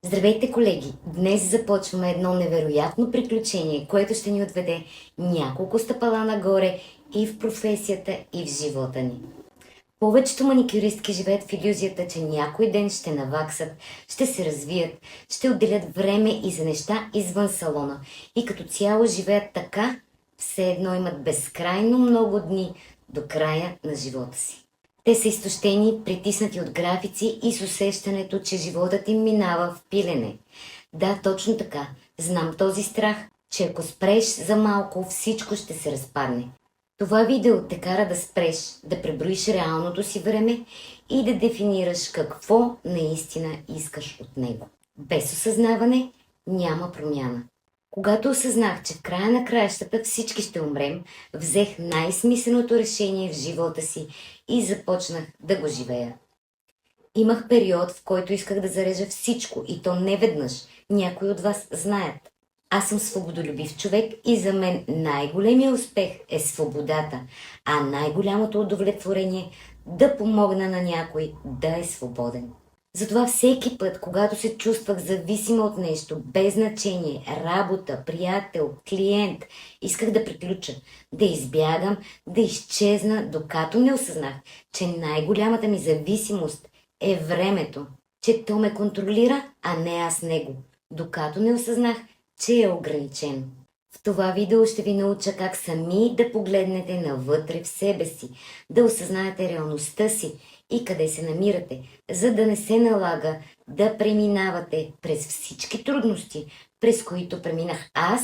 Здравейте, колеги! Днес започваме едно невероятно приключение, което ще ни отведе няколко стъпала нагоре и в професията, и в живота ни. Повечето маникюристки живеят в илюзията, че някой ден ще наваксат, ще се развият, ще отделят време и за неща извън салона и като цяло живеят така, все едно имат безкрайно много дни до края на живота си. Те са изтощени, притиснати от графици и с усещането, че животът им минава в пилене. Да, точно така. Знам този страх, че ако спреш за малко, всичко ще се разпадне. Това видео те кара да спреш, да преброиш реалното си време и да дефинираш какво наистина искаш от него. Без осъзнаване няма промяна. Когато осъзнах, че в края на краищата всички ще умрем, взех най-смисленото решение в живота си и започнах да го живея. Имах период, в който исках да зарежа всичко и то не веднъж. Някои от вас знаят. Аз съм свободолюбив човек и за мен най-големият успех е свободата, а най-голямото удовлетворение да помогна на някой да е свободен. Затова всеки път, когато се чувствах зависима от нещо, без значение, работа, приятел, клиент, исках да приключа, да избягам, да изчезна, докато не осъзнах, че най-голямата ми зависимост е времето, че то ме контролира, а не аз него, докато не осъзнах, че е ограничено. В това видео ще ви науча как сами да погледнете навътре в себе си, да осъзнаете реалността си и къде се намирате, за да не се налага да преминавате през всички трудности, през които преминах аз,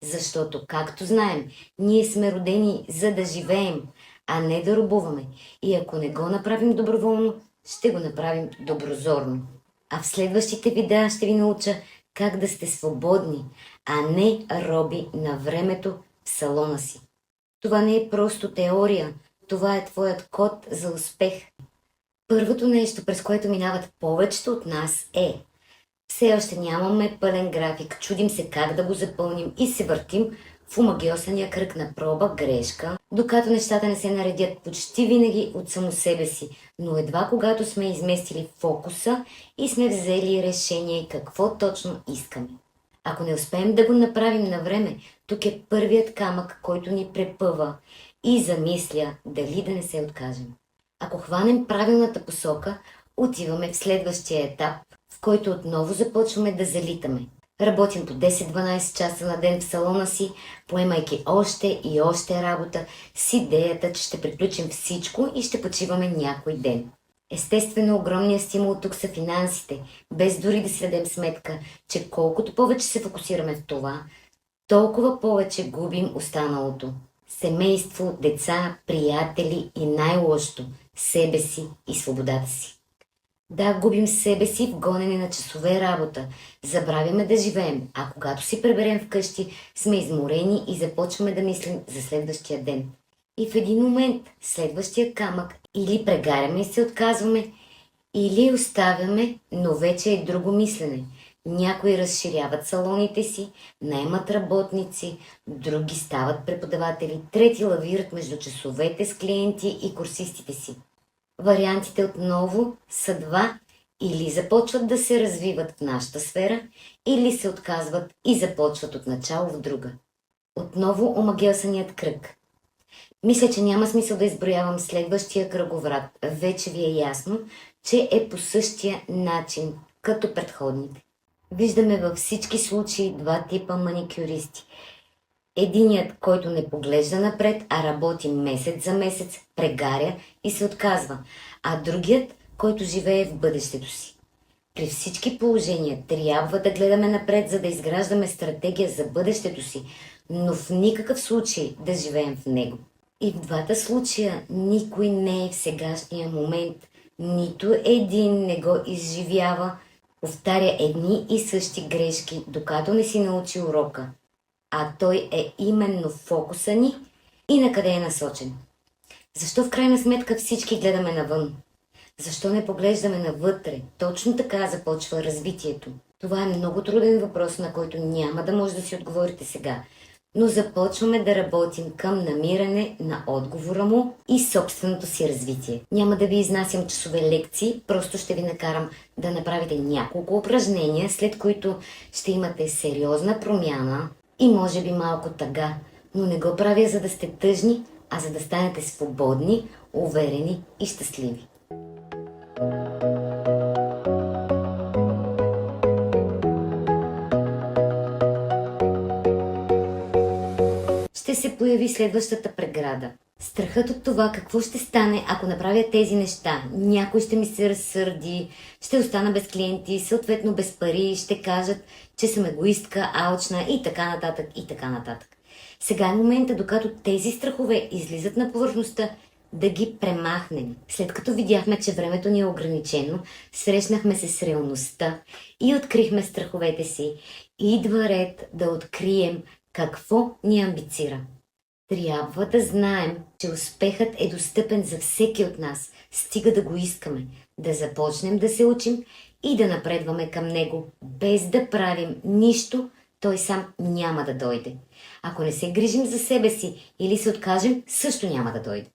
защото, както знаем, ние сме родени за да живеем, а не да робуваме. И ако не го направим доброволно, ще го направим доброзорно. А в следващите видеа ще ви науча как да сте свободни, а не роби на времето в салона си. Това не е просто теория, това е твоят код за успех. Първото нещо, през което минават повечето от нас е: все още нямаме пълен график, чудим се как да го запълним и се въртим в омагьосания кръг на проба грешка, докато нещата не се наредят почти винаги от само себе си, но едва когато сме изместили фокуса и сме взели решение какво точно искаме. Ако не успеем да го направим на време, тук е първият камък, който ни препъва и замисля дали да не се откажем. Ако хванем правилната посока, отиваме в следващия етап, в който отново започваме да залитаме. Работим по 10-12 часа на ден в салона си, поемайки още и още работа с идеята, че ще приключим всичко и ще почиваме някой ден. Естествено, огромният стимул тук са финансите, без дори да си дадем сметка, че колкото повече се фокусираме в това, толкова повече губим останалото. Семейство, деца, приятели и най-лошото – себе си и свободата си. Да, губим себе си в гонене на часове работа, забравяме да живеем, а когато си преберем вкъщи, сме изморени и започваме да мислим за следващия ден. И в един момент следващия камък или прегаряме и се отказваме, или оставяме, но вече е друго мислене. Някои разширяват салоните си, наемат работници, други стават преподаватели, трети лавират между часовете с клиенти и курсистите си. Вариантите отново са два: или започват да се развиват в нашата сфера, или се отказват и започват от начало в друга. Отново омагьосаният кръг. Мисля, че няма смисъл да изброявам следващия кръговрат. Вече ви е ясно, че е по същия начин, като предходните. Виждаме във всички случаи два типа маникюристи. Единият, който не поглежда напред, а работи месец за месец, прегаря и се отказва, а другият, който живее в бъдещето си. При всички положения трябва да гледаме напред, за да изграждаме стратегия за бъдещето си, но в никакъв случай да живеем в него. И в двата случая никой не е в сегашния момент, нито един не го изживява, повтаря едни и същи грешки, докато не си научи урока. А той е именно фокуса ни и на къде е насочен. Защо в крайна сметка всички гледаме навън? Защо не поглеждаме навътре? Точно така започва развитието. Това е много труден въпрос, на който няма да може да си отговорите сега. но започваме да работим към намиране на отговора му и собственото си развитие. Няма да ви изнасям часове лекции, просто ще ви накарам да направите няколко упражнения, след които ще имате сериозна промяна и може би малко тъга, но не го правя за да сте тъжни, а за да станете свободни, уверени и щастливи. Ще се появи следващата преграда. Страхът от това какво ще стане, ако направя тези неща. Някой ще ми се разсърди, ще остана без клиенти, съответно без пари, ще кажат, че съм егоистка, алчна и така нататък, и така нататък. Сега е момента, докато тези страхове излизат на повърхността, да ги премахнем. След като видяхме, че времето ни е ограничено, срещнахме се с реалността и открихме страховете си. Идва ред да открием какво ни амбицира. Трябва да знаем, че успехът е достъпен за всеки от нас, стига да го искаме, да започнем да се учим и да напредваме към него, без да правим нищо, той сам няма да дойде. Ако не се грижим за себе си или се откажем, също няма да дойде.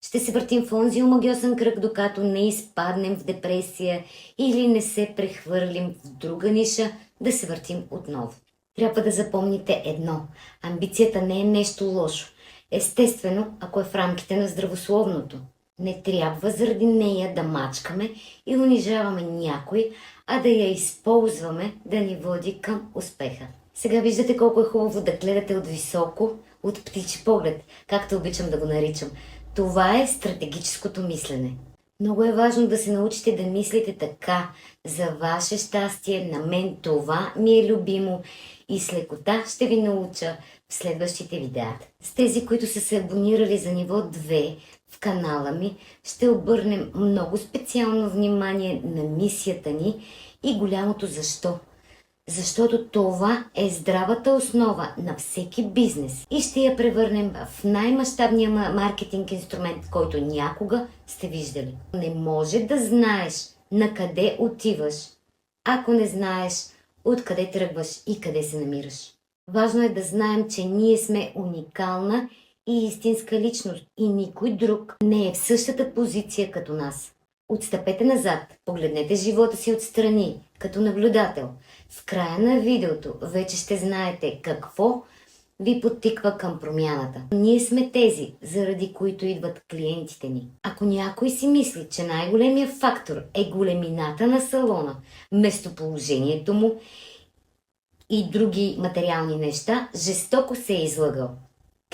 Ще се въртим в онзи омагьосан кръг, докато не изпаднем в депресия или не се прехвърлим в друга ниша, да се въртим отново. Трябва да запомните едно. Амбицията не е нещо лошо. Естествено, ако е в рамките на здравословното. Не трябва заради нея да мачкаме и унижаваме някой, а да я използваме да ни води към успеха. Сега виждате колко е хубаво да гледате от високо, от птичи поглед, както обичам да го наричам. Това е стратегическото мислене. Много е важно да се научите да мислите така. За ваше щастие, на мен това ми е любимо и с лекота ще ви науча в следващите видеа. С тези, които са се абонирали за ниво 2 в канала ми, ще обърнем много специално внимание на мисията ни и голямото защо. Защото това е здравата основа на всеки бизнес и ще я превърнем в най-мащабния маркетинг инструмент, който някога сте виждали. Не може да знаеш на къде отиваш, ако не знаеш откъде тръгваш и къде се намираш. Важно е да знаем, че ние сме уникална и истинска личност и никой друг не е в същата позиция като нас. Отстъпете назад, погледнете живота си отстрани, като наблюдател. В края на видеото вече ще знаете какво ви подтиква към промяната. Ние сме тези, заради които идват клиентите ни. Ако някой си мисли, че най-големият фактор е големината на салона, местоположението му и други материални неща, жестоко се е излъгал.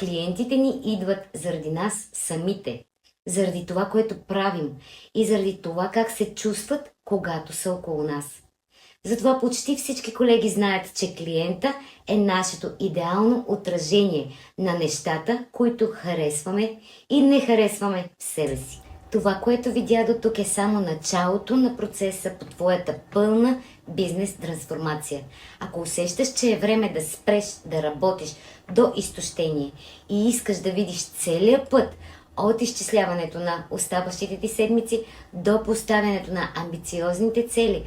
Клиентите ни идват заради нас самите, заради това, което правим и заради това как се чувстват, когато са около нас. Затова почти всички колеги знаят, че клиента е нашето идеално отражение на нещата, които харесваме и не харесваме в себе си. Това, което видя до тук, е само началото на процеса по твоята пълна бизнес трансформация. Ако усещаш, че е време да спреш да работиш до изтощение и искаш да видиш целия път от изчисляването на оставащите ти седмици до поставянето на амбициозните цели,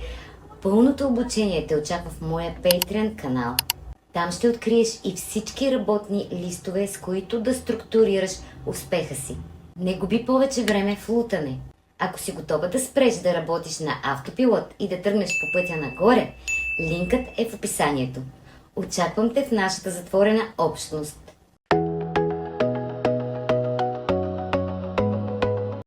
пълното обучение те очаква в моя Patreon канал. Там ще откриеш и всички работни листове, с които да структурираш успеха си. Не губи повече време в лутане. Ако си готова да спреш да работиш на автопилот и да тръгнеш по пътя нагоре, линкът е в описанието. Очаквам те в нашата затворена общност.